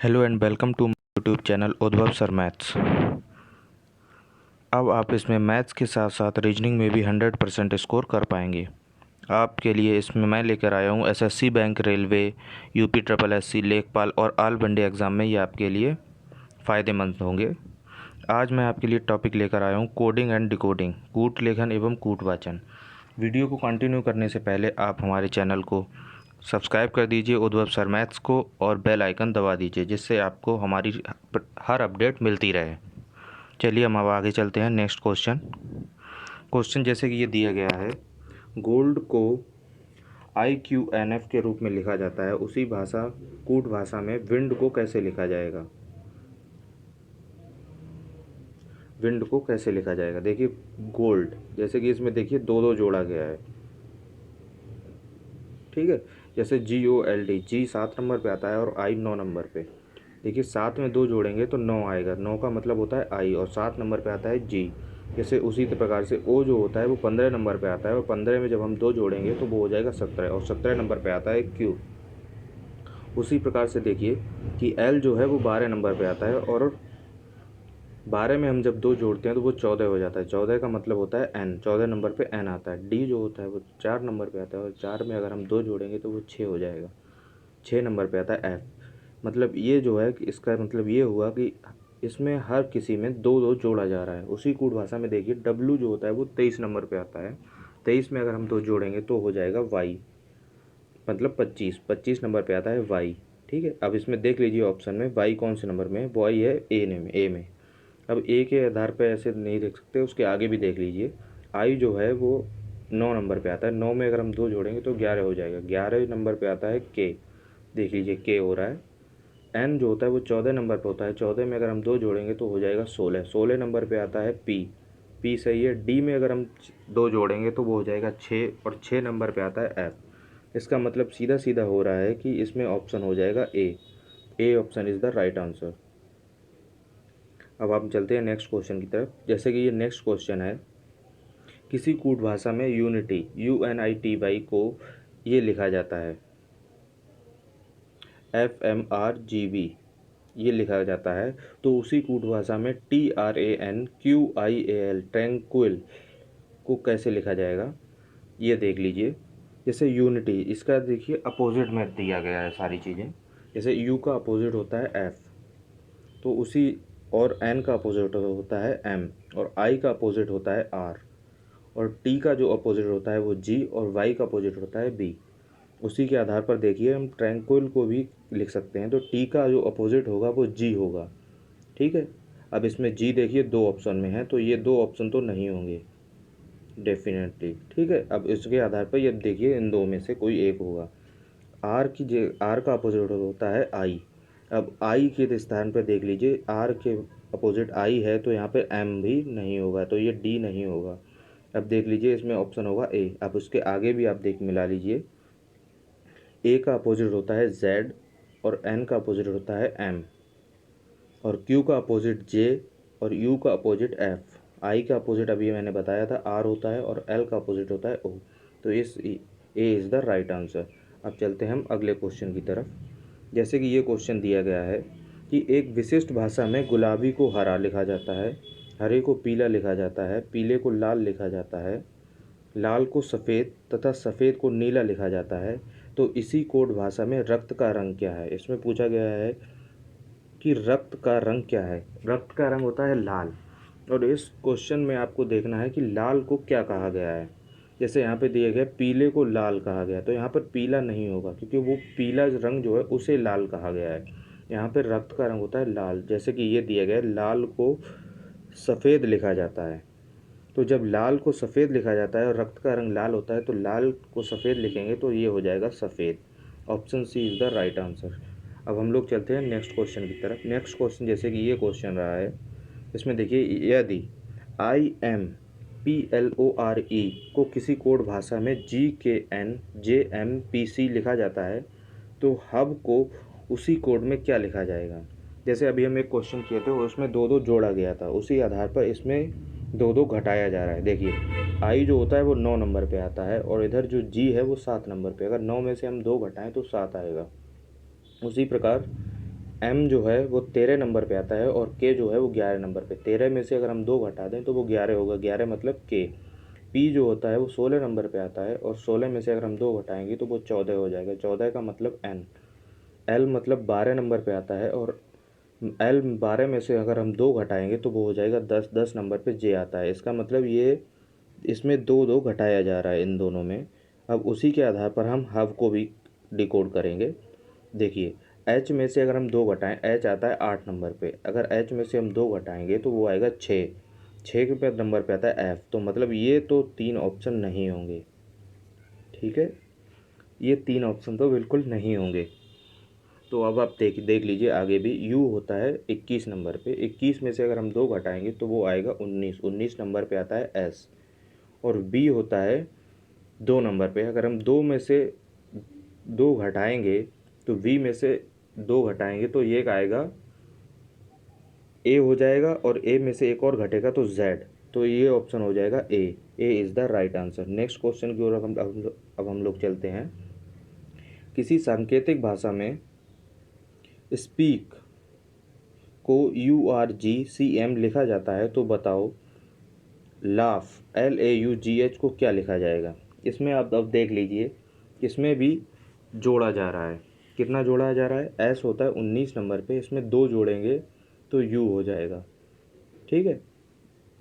Hello and welcome to YouTube channel Udbhav sir maths. अब आप इसमें मैथ्स के साथ साथ रीजनिंग में भी 100% स्कोर कर पाएंगे। आपके लिए इसमें मैं लेकर आया हूँ SSC bank, railway, UP triple SC, लेखपाल और ऑल वनडे एग्ज़ाम में ये आपके लिए फ़ायदेमंद होंगे। आज मैं आपके लिए टॉपिक लेकर आया हूँ कोडिंग एंड डिकोडिंग, कूट लेखन एवं कूट वाचन। वीडियो को कंटिन्यू करने से पहले आप हमारे चैनल को सब्सक्राइब कर दीजिए उद्भव सर मैथ्स को और बेल आइकन दबा दीजिए, जिससे आपको हमारी हर अपडेट मिलती रहे। चलिए हम अब आगे चलते हैं। नेक्स्ट क्वेश्चन जैसे कि ये दिया गया है, गोल्ड को IQNF के रूप में लिखा जाता है, उसी भाषा कूट भाषा में विंड को कैसे लिखा जाएगा। विंड को कैसे लिखा जाएगा, देखिए गोल्ड जैसे कि इसमें देखिए दो दो जोड़ा गया है, ठीक है। जैसे GOLD, जी 7 नंबर पे आता है और I 9 नंबर पे। देखिए 7 में 2 जोड़ेंगे तो 9 आएगा, 9 का मतलब होता है I और 7 नंबर पे आता है G। जैसे उसी प्रकार से O जो होता है वो 15 नंबर पे आता है और 15 में जब हम 2 जोड़ेंगे तो वो हो जाएगा 17 और 17 नंबर पे आता है Q। उसी प्रकार से देखिए कि L जो है वो 12 नंबर पे आता है और 12 में हम जब 2 जोड़ते हैं तो वो 14 हो जाता है। 14 का मतलब होता है N, 14 नंबर पे N आता है। D जो होता है वो 4 नंबर पे आता है और 4 में अगर हम 2 जोड़ेंगे तो वो 6 हो जाएगा। 6 नंबर पे आता है F। मतलब ये जो है कि इसका मतलब ये हुआ कि इसमें हर किसी में दो दो जोड़ा जा रहा है। उसी कूट भाषा में देखिए W जो होता है वो 23 नंबर पे आता है। 23 में अगर हम 2 जोड़ेंगे तो हो जाएगा Y, मतलब 25। 25 नंबर पे आता है Y, ठीक है। अब इसमें देख लीजिए ऑप्शन में Y कौन से नंबर में है, Y है A में। अब A के आधार पे ऐसे नहीं देख सकते, उसके आगे भी देख लीजिए। I जो है वो 9 नंबर पे आता है। 9 में अगर हम 2 जोड़ेंगे तो 11 हो जाएगा। 11 नंबर पे आता है K, देख लीजिए K हो रहा है। N जो होता है वो 14 नंबर पे होता है। 14 में अगर हम 2 जोड़ेंगे तो हो जाएगा 16। 16 नंबर पे आता है P सही है। D में अगर हम 2 जोड़ेंगे तो वो हो जाएगा 6 और 6 नंबर पे आता है F। इसका मतलब सीधा सीधा हो रहा है कि इसमें ऑप्शन हो जाएगा A option is the right answer. अब हम चलते हैं नेक्स्ट क्वेश्चन की तरफ। जैसे कि ये नेक्स्ट क्वेश्चन है, किसी कूट भाषा में यूनिटी UNITY को ये लिखा जाता है FMRGB, ये लिखा जाता है। तो उसी कूट भाषा में TRANQUIAL ट्रैंक्विल को कैसे लिखा जाएगा, ये देख लीजिए। जैसे यूनिटी, इसका देखिए अपोजिट में दिया गया है सारी चीज़ें। जैसे U का अपोजिट होता है F, तो उसी और N का अपोजिट होता है M और I का अपोजिट होता है R और T का जो अपोजिट होता है वो G और Y का अपोजिट होता है B। उसी के आधार पर देखिए हम ट्रैंक्विल को भी लिख सकते हैं, तो T का जो अपोजिट होगा वो G होगा, ठीक है। अब इसमें G देखिए 2 ऑप्शन में है, तो ये 2 ऑप्शन तो नहीं होंगे डेफिनेटली, ठीक है। अब इसके आधार पर ये देखिए इन दो में से कोई एक होगा। R का अपोजिट होता है I। अब I के स्थान पर देख लीजिए R के अपोजिट I है, तो यहाँ पे M भी नहीं होगा, तो ये D नहीं होगा। अब देख लीजिए इसमें ऑप्शन होगा A। अब उसके आगे भी आप देख मिला लीजिए, A का अपोजिट होता है Z और N का अपोजिट होता है M और Q का अपोजिट J और U का अपोजिट F। I का अपोजिट अभी मैंने बताया था R होता है और L का अपोजिट होता है O। तो इस A is the right answer. अब चलते हैं हम अगले क्वेश्चन की तरफ। जैसे कि ये क्वेश्चन दिया गया है कि एक विशिष्ट भाषा में गुलाबी को हरा लिखा जाता है, हरे को पीला लिखा जाता है, पीले को लाल लिखा जाता है, लाल को सफ़ेद तथा सफ़ेद को नीला लिखा जाता है। तो इसी कोड भाषा में रक्त का रंग क्या है। इसमें पूछा गया है कि रक्त का रंग क्या है। रक्त का रंग होता है लाल और इस क्वेश्चन में आपको देखना है कि लाल को क्या कहा गया है। जैसे यहाँ पे दिए गए पीले को लाल कहा गया, तो यहाँ पर पीला नहीं होगा क्योंकि वो पीला रंग जो है उसे लाल कहा गया है। यहाँ पर रक्त का रंग होता है लाल। जैसे कि ये दिया गया है लाल को सफ़ेद लिखा जाता है, तो जब लाल को सफ़ेद लिखा जाता है और रक्त का रंग लाल होता है तो लाल को सफ़ेद लिखेंगे तो ये हो जाएगा सफ़ेद। Option C is the right answer. अब हम लोग चलते हैं नेक्स्ट क्वेश्चन की तरफ। नेक्स्ट क्वेश्चन जैसे कि ये क्वेश्चन रहा है, इसमें देखिए यदि IMPLORE को किसी कोड भाषा में GKNJMPC लिखा जाता है तो हब को उसी कोड में क्या लिखा जाएगा। जैसे अभी हम एक क्वेश्चन किए थे उसमें दो दो जोड़ा गया था, उसी आधार पर इसमें दो दो घटाया जा रहा है। देखिए I जो होता है वो 9 नंबर पे आता है और इधर जो G है वो 7 नंबर पे। अगर 9 में से हम 2 घटाएं तो 7 आएगा। उसी प्रकार एम जो है वो 13 नंबर पे आता है और के जो है वो 11 नंबर पे। 13 में से अगर हम 2 घटा दें तो वो 11 होगा, 11 मतलब के। पी जो होता है वो 16 नंबर पे आता है और 16 में से अगर हम 2 घटाएंगे तो वो 14 हो जाएगा, 14 का मतलब एन। एल मतलब 12 नंबर पे आता है और एल 12 में से अगर हम 2 घटाएंगे तो वो हो जाएगा 10, 10 नंबर पे जे आता है। इसका मतलब ये इसमें दो दो घटाया जा रहा है इन दोनों में। अब उसी के आधार पर हम हव को भी डिकोड करेंगे। देखिए एच में से अगर हम 2 घटाएं, एच आता है 8 नंबर पे, अगर एच में से हम 2 घटाएंगे तो वो आएगा 6, 6 के नंबर पे आता है एफ। तो मतलब ये तो 3 ऑप्शन नहीं होंगे, ठीक है, ये 3 ऑप्शन तो बिल्कुल नहीं होंगे। तो अब आप देख लीजिए आगे भी। यू होता है 21 नंबर पे, 21 में से अगर हम 2 घटाएंगे तो वो आएगा 19, 19 नंबर पे आता है एस। और बी होता है 2 नंबर पे, अगर हम 2 में से 2 घटाएंगे तो वी में से 2 घटाएंगे तो ये आएगा ए हो जाएगा, और ए में से एक और घटेगा तो जेड। तो ये ऑप्शन हो जाएगा A. A is the right answer. Next question की ओर अब हम लोग चलते हैं। किसी सांकेतिक भाषा में स्पीक को URGCM लिखा जाता है तो बताओ लाफ LAUGH को क्या लिखा जाएगा। इसमें आप अब देख लीजिए, इसमें भी जोड़ा जा रहा है। कितना जोड़ा जा रहा है? एस होता है 19 नंबर पे, इसमें 2 जोड़ेंगे तो यू हो जाएगा, ठीक है।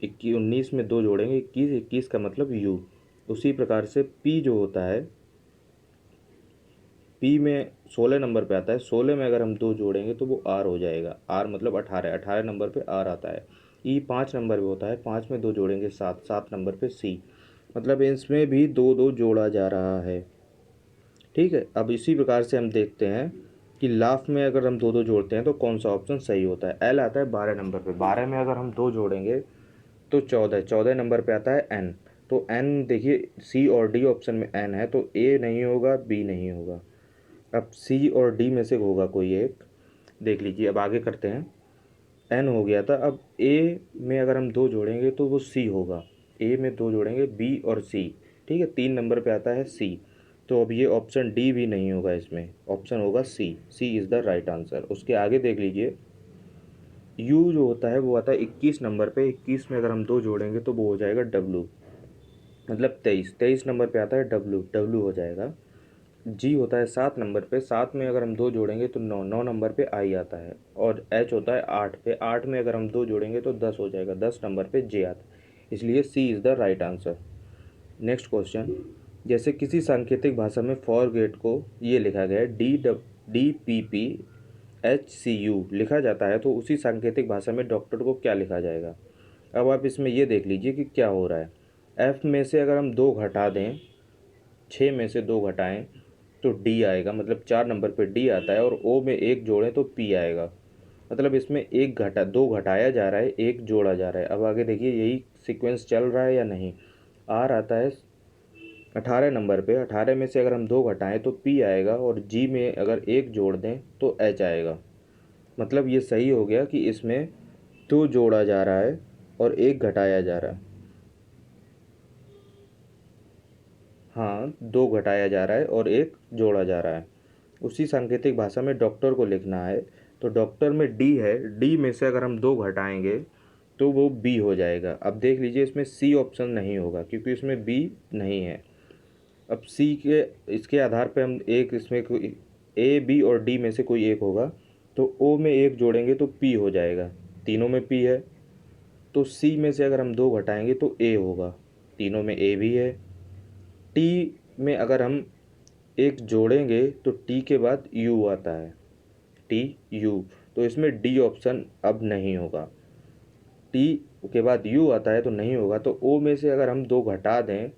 21 19 में 2 जोड़ेंगे 21, 21 का मतलब यू। उसी प्रकार से पी जो होता है, पी में 16 नंबर पे आता है, 16 में अगर हम 2 जोड़ेंगे तो वो आर हो जाएगा। आर मतलब 18, 18 नंबर पे आर आता है। ई 5 नंबर पे होता है, 5 में 2 जोड़ेंगे 7, 7 नंबर पे सी। मतलब इसमें भी 2 2 जोड़ा जा रहा है, ठीक है। अब इसी प्रकार से हम देखते हैं कि लाफ में अगर हम 2 2 जोड़ते हैं तो कौन सा ऑप्शन सही होता है। एल आता है 12 नंबर पे, 12 में अगर हम 2 जोड़ेंगे तो 14, 14 नंबर पे आता है एन। तो एन देखिए सी और डी ऑप्शन में एन है, तो ए नहीं होगा, बी नहीं होगा। अब सी और डी में से होगा कोई एक, देख लीजिए। अब आगे करते हैं। एन हो गया था, अब ए में अगर हम 2 जोड़ेंगे तो वो सी होगा। ए में 2 जोड़ेंगे बी और सी, ठीक है। 3 नंबर पे आता है सी। तो अब ये ऑप्शन डी भी नहीं होगा, इसमें ऑप्शन होगा सी। सी इज़ द राइट आंसर। उसके आगे देख लीजिए। यू जो होता है वो आता है 21 नंबर पे, 21 में अगर हम 2 जोड़ेंगे तो वो हो जाएगा डब्लू, मतलब 23, 23 नंबर पे आता है डब्लू, डब्लू हो जाएगा। जी होता है 7 नंबर पे, 7 में अगर हम 2 जोड़ेंगे तो 9, 9 नंबर पे आई आता है। और एच होता है 8 पे, 8 में अगर हम 2 जोड़ेंगे तो 10 हो जाएगा, 10 नंबर पे जे आता है। इसलिए C is the right answer. Next question. जैसे किसी सांकेतिक भाषा में फॉर गेट को ये लिखा गया है DPPHCU लिखा जाता है, तो उसी सांकेतिक भाषा में डॉक्टर को क्या लिखा जाएगा। अब आप इसमें ये देख लीजिए कि क्या हो रहा है। एफ में से अगर हम 2 घटा दें, 6 में से 2 घटाएं तो डी आएगा, मतलब 4 नंबर पे डी आता है। और ओ में 1 जोड़ें तो पी आएगा। मतलब इसमें 2 घटाया जा रहा है, 1 जोड़ा जा रहा है। अब आगे देखिए यही सीक्वेंस चल रहा है या नहीं। आर आता है 18 नंबर पे, 18 में से अगर हम 2 घटाएं तो पी आएगा, और जी में अगर 1 जोड़ दें तो एच आएगा। मतलब ये सही हो गया कि इसमें 2 जोड़ा जा रहा है और 1 घटाया जा रहा है। हाँ, 2 घटाया जा रहा है और 1 जोड़ा जा रहा है। उसी सांकेतिक भाषा में डॉक्टर को लिखना है, तो डॉक्टर में डी है, डी में से अगर हम 2 घटाएंगे तो वो बी हो जाएगा। अब देख लीजिए इसमें सी ऑप्शन नहीं होगा क्योंकि इसमें बी नहीं है। अब सी के इसके आधार पे हम एक इसमें कोई ए बी और डी में से कोई एक होगा, तो ओ में 1 जोड़ेंगे तो पी हो जाएगा, तीनों में पी है। तो सी में से अगर हम 2 घटाएंगे तो ए होगा, तीनों में ए भी है। टी में अगर हम 1 जोड़ेंगे तो टी के बाद यू आता है, टी यू। तो इसमें डी ऑप्शन अब नहीं होगा। टी के बाद यू आता है तो नहीं होगा। तो ओ में से अगर हम 2 घटा दें,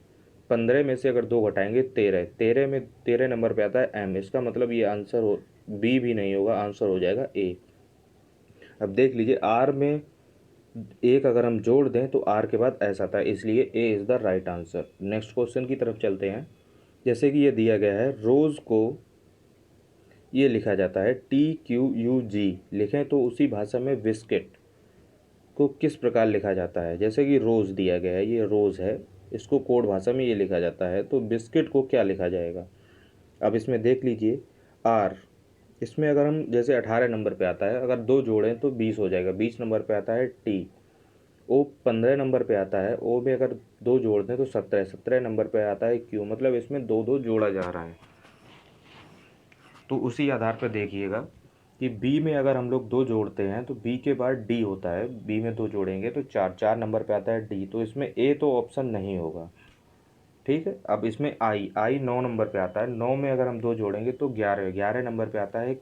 15 में से अगर 2 घटाएंगे 13, 13 में 13 नंबर पे आता है एम। इसका मतलब ये आंसर हो, बी भी नहीं होगा, आंसर हो जाएगा ए। अब देख लीजिए आर में 1 अगर हम जोड़ दें तो आर के बाद एस आता है, इसलिए ए is the right answer. Next question की तरफ चलते हैं। जैसे कि ये दिया गया है, रोज़ को ये लिखा जाता है TQUG लिखें तो उसी भाषा में बिस्किट को किस प्रकार लिखा जाता है। जैसे कि रोज़ दिया गया है, ये रोज़ है, इसको कोड भाषा में ये लिखा जाता है, तो बिस्किट को क्या लिखा जाएगा। अब इसमें देख लीजिए। आर इसमें अगर हम जैसे 18 नंबर पे आता है, अगर 2 जोड़ें तो 20 हो जाएगा। 20 नंबर पे आता है टी। ओ 15 नंबर पे आता है, ओ में अगर 2 जोड़ दें तो 17। 17 नंबर पे आता है क्यू, मतलब इसमें 2 2 जोड़ा जा रहा है। तो उसी आधार पर देखिएगा कि बी में अगर हम लोग 2 जोड़ते हैं तो बी के बाद डी होता है, बी में 2 जोड़ेंगे तो 4। 4 नंबर पे आता है डी, तो इसमें ए तो ऑप्शन नहीं होगा। ठीक है, अब इसमें आई 9 नंबर पे आता है। 9 में अगर हम 2 जोड़ेंगे तो 11। 11 नंबर पे आता है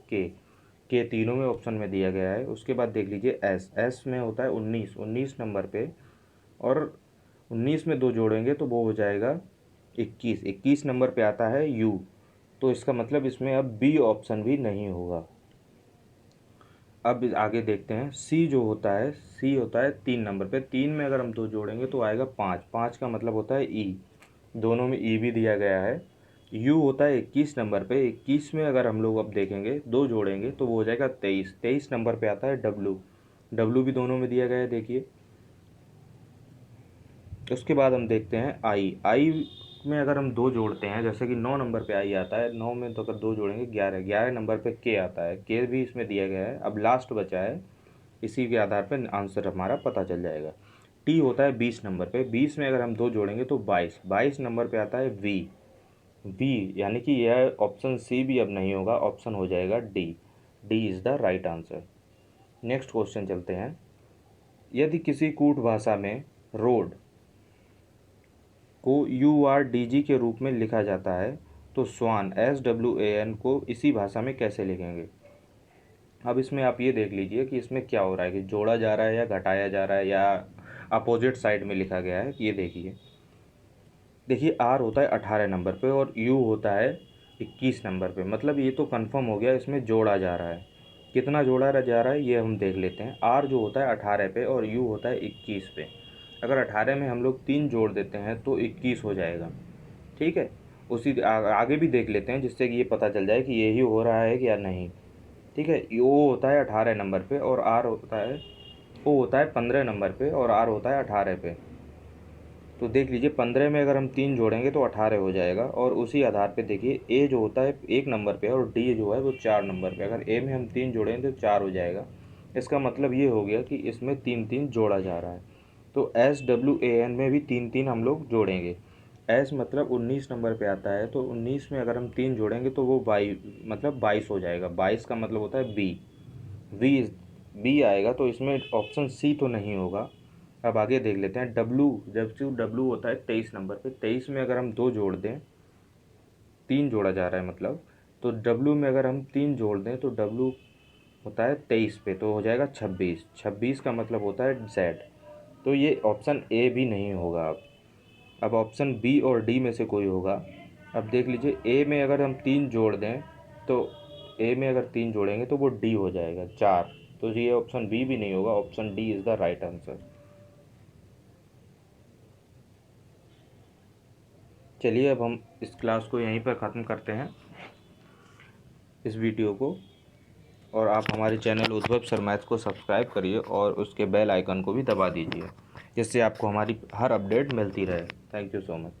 के तीनों में ऑप्शन में दिया गया है। उसके बाद देख लीजिए एस में होता है 19। 19 नंबर पे, और 19 में 2 जोड़ेंगे तो वो हो जाएगा 21। 21 नंबर पे आता है यू, तो इसका मतलब इसमें अब बी ऑप्शन भी नहीं होगा। अब आगे देखते हैं सी जो होता है, सी होता है 3 नंबर पे। 3 में अगर हम 2 जोड़ेंगे तो आएगा 5। 5 का मतलब होता है ई, दोनों में ई भी दिया गया है। यू होता है 21 नंबर पे। 21 में अगर हम लोग अब देखेंगे 2 जोड़ेंगे तो वो हो जाएगा 23। 23 नंबर पे आता है डब्लू। डब्लू भी दोनों में दिया गया है, देखिए। उसके बाद हम देखते हैं आई में अगर हम 2 जोड़ते हैं, जैसे कि 9 नंबर पे आई आता है। 9 में तो अगर 2 जोड़ेंगे 11। 11 नंबर पे के आता है, के भी इसमें दिया गया है। अब लास्ट बचा है, इसी के आधार पर आंसर हमारा पता चल जाएगा। टी होता है 20 नंबर पे। 20 में अगर हम 2 जोड़ेंगे तो 22। 22 नंबर पे आता है वी, यानी कि यह ऑप्शन सी भी अब नहीं होगा, ऑप्शन हो जाएगा D. D is the right answer. Next question चलते हैं। यदि किसी कूट भाषा में रोड को URDG के रूप में लिखा जाता है तो स्वान SWAN को इसी भाषा में कैसे लिखेंगे। अब इसमें आप ये देख लीजिए कि इसमें क्या हो रहा है, कि जोड़ा जा रहा है या घटाया जा रहा है या अपोजिट साइड में लिखा गया है। ये देखिए आर होता है 18 नंबर पे और यू होता है 21 नंबर पे, मतलब ये तो कंफर्म हो गया, इसमें जोड़ा जा रहा है। कितना जोड़ा जा रहा है ये हम देख लेते हैं। आर जो होता है 18 पे और यू होता है 21 पे। अगर 18 में हम लोग 3 जोड़ देते हैं तो 21 हो जाएगा। ठीक है, उसी आगे भी देख लेते हैं जिससे कि ये पता चल जाए कि यही हो रहा है कि या नहीं। ठीक है, ओ होता है 18 नंबर पे और आर होता है, ओ होता है 15 नंबर पे और आर होता है 18 पे। तो देख लीजिए 15 में अगर हम 3 जोड़ेंगे तो 18 हो जाएगा। और उसी आधार पे देखिए ए जो होता है 1 नंबर पे और डी जो है वो 4 नंबर पे। अगर ए में हम 3 जोड़ेंगे तो 4 हो जाएगा। इसका मतलब ये हो गया कि इसमें 3 3 जोड़ा जा रहा है। तो SWAN में भी 3 3 हम लोग जोड़ेंगे। एस मतलब 19 नंबर पे आता है, तो 19 में अगर हम 3 जोड़ेंगे तो वो 22 हो जाएगा। 22 का मतलब होता है बी आएगा, तो इसमें ऑप्शन सी तो नहीं होगा। अब आगे देख लेते हैं डब्लू। डब्लू होता है 23 नंबर पे। 23 में अगर हम 2 जोड़ दें, 3 जोड़ा जा रहा है मतलब, तो डब्लू में अगर हम 3 जोड़ दें तो डब्लू होता है 23 पे, तो हो जाएगा 26। 26 का मतलब होता है जेड, तो ये ऑप्शन ए भी नहीं होगा। अब ऑप्शन बी और डी में से कोई होगा। अब देख लीजिए ए में अगर हम 3 जोड़ दें तो ए में अगर 3 जोड़ेंगे तो वो डी हो जाएगा 4। तो ये ऑप्शन बी भी नहीं होगा, option D is the right answer. चलिए अब हम इस क्लास को यहीं पर ख़त्म करते हैं, इस वीडियो को। और आप हमारे चैनल उद्भव सर मैथ्स को सब्सक्राइब करिए और उसके बेल आइकन को भी दबा दीजिए, जिससे आपको हमारी हर अपडेट मिलती रहे। Thank you so much.